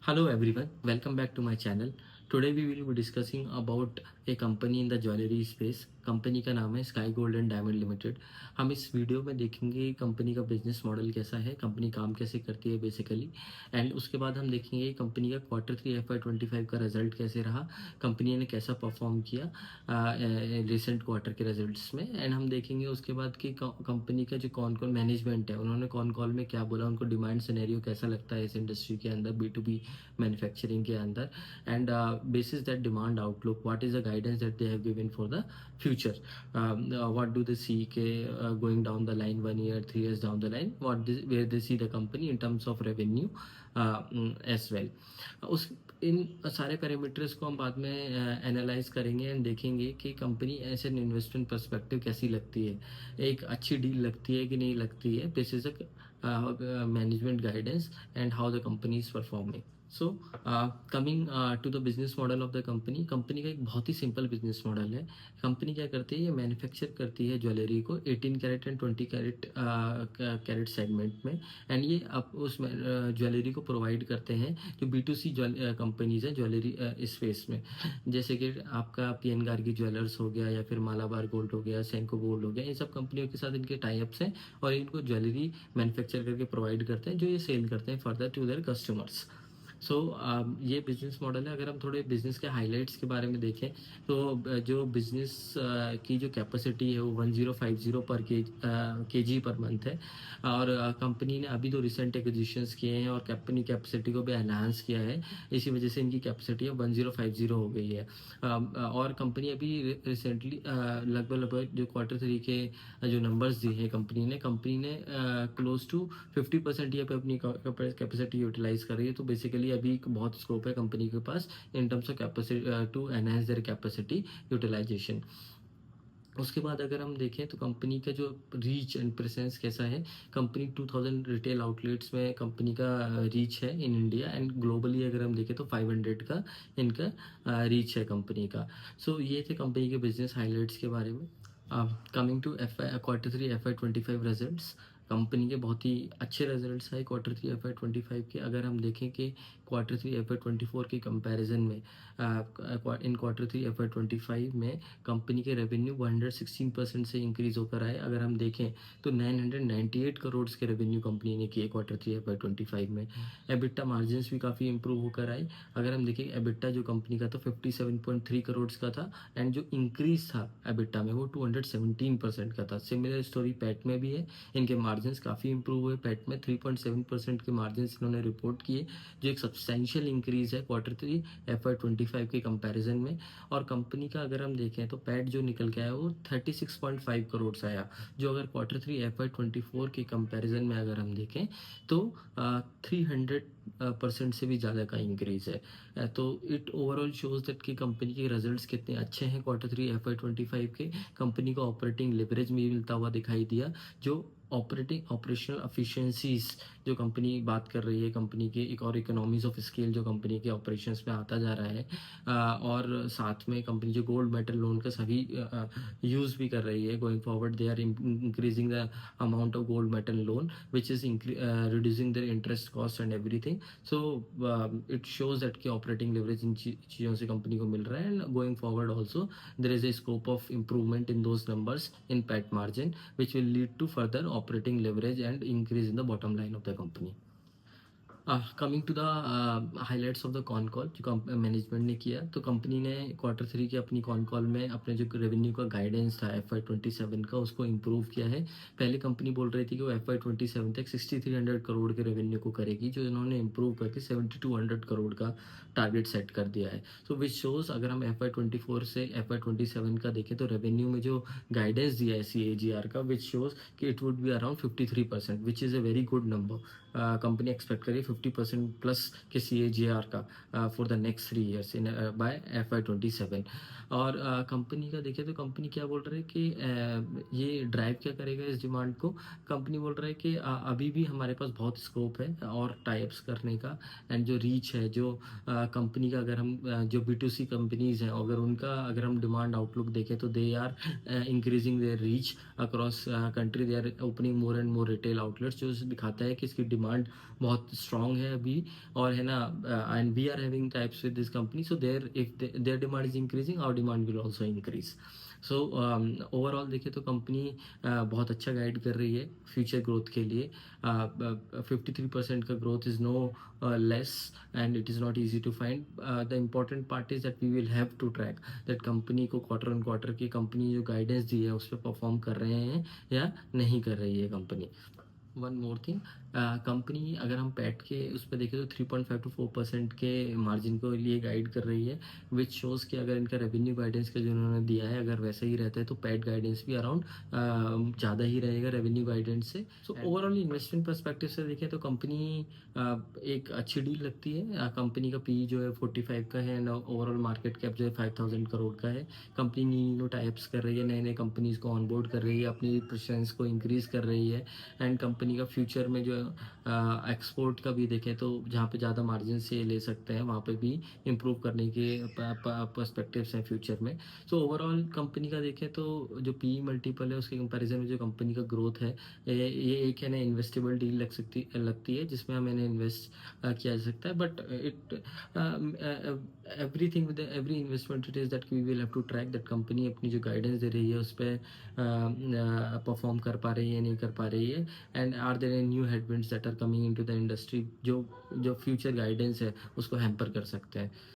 Hello everyone, welcome back to my channel. Today we will be discussing about a company in the jewellery space. Company का नाम है sky gold and diamond limited. हम इस video में देखेंगे company का business model कैसा है, कंपनी काम कैसे करती है बेसिकली, एंड उसके बाद हम देखेंगे कंपनी का Q3 FY25 का रिजल्ट कैसे रहा, कंपनी ने कैसा परफॉर्म किया रिसेंट क्वार्टर के रिजल्ट्स में, एंड हम देखेंगे उसके बाद कि कंपनी का जो कौन कौन मैनेजमेंट है उन्होंने कौन कॉल में क्या बोला, उनको डिमांड सिनेरियो कैसा लगता है इस इंडस्ट्री के अंदर, B2B मैन्युफैक्चरिंग के अंदर, and basis that demand outlook, what is the guidance that they have given for the future, what do they see going down the line 1 year 3 years down the line, where they see the company in terms of revenue as well. उस इन सारे parameters को हम बाद में analyse करेंगे and देखेंगे कि company as an investment perspective कैसी लगती है, एक अच्छी डील लगती है कि नहीं लगती है, basis management guidance and how the company is performing. So coming to the business model of the company. Company का एक बहुत ही सिंपल बिजनेस मॉडल है. कंपनी क्या करती है, ये मैन्युफैक्चर करती है ज्वेलरी को 18 carrot and 20 carat carat segment में, एंड ये आप उस ज्वेलरी को प्रोवाइड करते हैं जो B2C कंपनीज हैं ज्वेलरी स्पेस में, जैसे कि आपका PN गार्गी ज्वेलर्स हो गया या फिर मालाबार गोल्ड हो गया, सेंको गोल्ड हो गया. इन सब कंपनियों के साथ इनके टाई अप्स हैं और इनको ज्वेलरी मैन्युफैक्चर करके प्रोवाइड करते हैं जो ये सेल करते हैं फर्दर टू देयर कस्टमर्स. सो ये बिजनेस मॉडल है. अगर हम थोड़े बिजनेस के हाइलाइट्स के बारे में देखें तो जो बिजनेस की जो कैपेसिटी है वो 1050 पर केजी पर मंथ है, और कंपनी ने अभी तो रिसेंट एक्विजिशंस किए हैं और कंपनी कैपेसिटी को भी एनहांस किया है. इसी वजह से इनकी कैपेसिटी अब 1050 हो गई है. और कंपनी अभी रिसेंटली लगभग जो Q3 के जो नंबर्स दिए हैं कंपनी ने क्लोज टू 50% ये पे अपनी कैपेसिटी यूटिलाइज कर रही है. तो बेसिकली अभी एक बहुत स्कोप है कंपनी के पास in terms of capacity to enhance their capacity utilisation. उसके बाद अगर हम देखें तो कंपनी का जो रीच एंड प्रेजेंस कैसा है, कंपनी 2000 रिटेल आउटलेट्स में कंपनी का रीच है इन इंडिया, एंड ग्लोबली अगर हम देखें तो 500 का इनका रीच है कंपनी का. सो ये थे कंपनी के बिजनेस हाइलाइट्स के बारे में. Coming to Q3 FY25 results. Company के बहुत ही अच्छे रिजल्ट्स आए Q3 FY25 के. अगर हम देखें कि Q3 FY24 के कंपैरिजन में इन Q3 FY25 में कंपनी के रेवेन्यू 116% से इंक्रीज होकर आए. अगर हम देखें तो 998 करोड़ के रेवेन्यू कंपनी ने किए Q3 FY25 में. एबिटा मार्जिन्स भी काफ़ी इंप्रूव होकर आए. अगर हम देखें एबिटा जो कंपनी का था 57.3 करोड़ का था, एंड जो इंक्रीज था एबिटा में वो 217% का था. सिमिलर स्टोरी पैट में भी है. इनके मार्जिन्स काफ़ी इंप्रूव हुए. पैट में 3.7% के मार्जिन्स इन्होंने रिपोर्ट किए, जो एक सब्सटेंशियल इंक्रीज है Q3 FY25 के कंपैरिजन में. और कंपनी का अगर हम देखें तो पैट जो निकल के आया वो 36.5 करोड़ आया, जो अगर Q3 FY24 के कंपैरिजन में अगर हम देखें तो 300% से भी ज़्यादा का इंक्रीज है. तो इट ओवरऑल शोज दैट कि कंपनी के रिजल्ट्स कितने अच्छे हैं Q3 FY25 के. कंपनी को ऑपरेटिंग लिवरेज भी मिलता हुआ दिखाई दिया, जो ऑपरेशनल एफिशिएंसीज जो कंपनी बात कर रही है, कंपनी के एक और इकोनॉमीज ऑफ स्केल जो कंपनी के ऑपरेशंस में आता जा रहा है. और साथ में कंपनी जो गोल्ड मेटल लोन का सभी यूज़ भी कर रही है. Going forward they are increasing the amount of gold metal loan which is reducing their interest cost and everything. So it shows that कि ऑपरेटिंग लेवरेज इन चीज़ों से कंपनी को मिल रहा है, and going forward also there is a scope of improvement in those numbers in PAT margin which will lead to further operating leverage and increase in the bottom line of the company. Coming to the highlights of the con call जो management ने किया, तो company ने Q3 की अपनी con call में अपने जो रेवेन्यू का गाइडेंस था FY27 का उसको इम्प्रूव किया है. पहले कंपनी बोल रही थी कि वो FY27 तक 6300 करोड़ के रेवेन्यू को करेगी, जो इन्होंने इम्प्रूव करके 7200 करोड़ का टारगेट सेट कर दिया है. सो विच शोज अगर हम FY24 से FY27 का देखें तो रेवेन्यू में जो गाइडेंस दिया है CAGR का, विच शोज कि it would be around 53%, which is a very good number. Company expect करिए 50% प्लस के CAGR का for the next 3 years in by FY27. और कंपनी का देखें तो कंपनी क्या बोल रहा है कि ये ड्राइव क्या करेगा इस डिमांड को. कंपनी बोल रहा है कि अभी भी हमारे पास बहुत स्कोप है और टाइप्स करने का, एंड जो रीच है जो कंपनी का, अगर हम जो B2C कंपनीज हैं अगर हम डिमांड आउटलुक देखें तो they are increasing their reach across country. They are opening more and more retail outlets, जो दिखाता है कि इसकी डिमांड बहुत स्ट्रॉन्ग है अभी, और है ना, and we are having types with this company, so there if their demand is increasing, our demand will also increase. So overall देखें तो कंपनी बहुत अच्छा गाइड कर रही है फ्यूचर ग्रोथ के लिए। 53% का growth is no less, and it is not easy to find. The important part is that we will have to track that company को क्वार्टर ऑन क्वार्टर की कंपनी जो गाइडेंस दी है उस पर परफॉर्म कर रहे हैं या नहीं कर रही है company. One more thing, company अगर हम पैट के उस पर देखें तो 3.5 to 4% के मार्जिन को लिए गाइड कर रही है, विच शोज़ कि अगर इनका रेवेन्यू गाइडेंस का जो उन्होंने दिया है अगर वैसा ही रहता है तो पैट गाइडेंस भी अराउंड ज़्यादा ही रहेगा रेवेन्यू गाइडेंस से। सो ओवरऑल इन्वेस्टमेंट परस्पेक्टिव से देखें तो कंपनी एक अच्छी डील लगती है। कंपनी का पी जो है 45 का है, एंड ओवरऑल मार्केट कैप जो है 5000 करोड़ का है। कंपनी न्यू टाइप्स कर रही है, नए नए कंपनीज को ऑनबोर्ड कर रही है, अपनी प्रेजेंस को इंक्रीज़ कर रही है, एंड कंपनी का फ्यूचर में जो एक्सपोर्ट का भी देखें तो जहाँ पे ज़्यादा मार्जिन से ले सकते हैं वहाँ पे भी इम्प्रूव करने के पर्सपेक्टिव्स हैं फ्यूचर में। सो ओवरऑल कंपनी का देखें तो जो पी मल्टीपल है उसके कंपैरिजन में जो कंपनी का ग्रोथ है, ये एक है ना इन्वेस्टेबल डील लगती है जिसमें हमें इन्वेस्ट किया जा सकता है। But it everything with every investment it is that we will have to track that company अपनी जो गाइडेंस दे रही है उस पर परफॉर्म कर पा रही है नहीं कर पा रही है, and are there any new headwinds that are coming into the industry जो जो फ्यूचर गाइडेंस है उसको हैम्पर कर सकते हैं।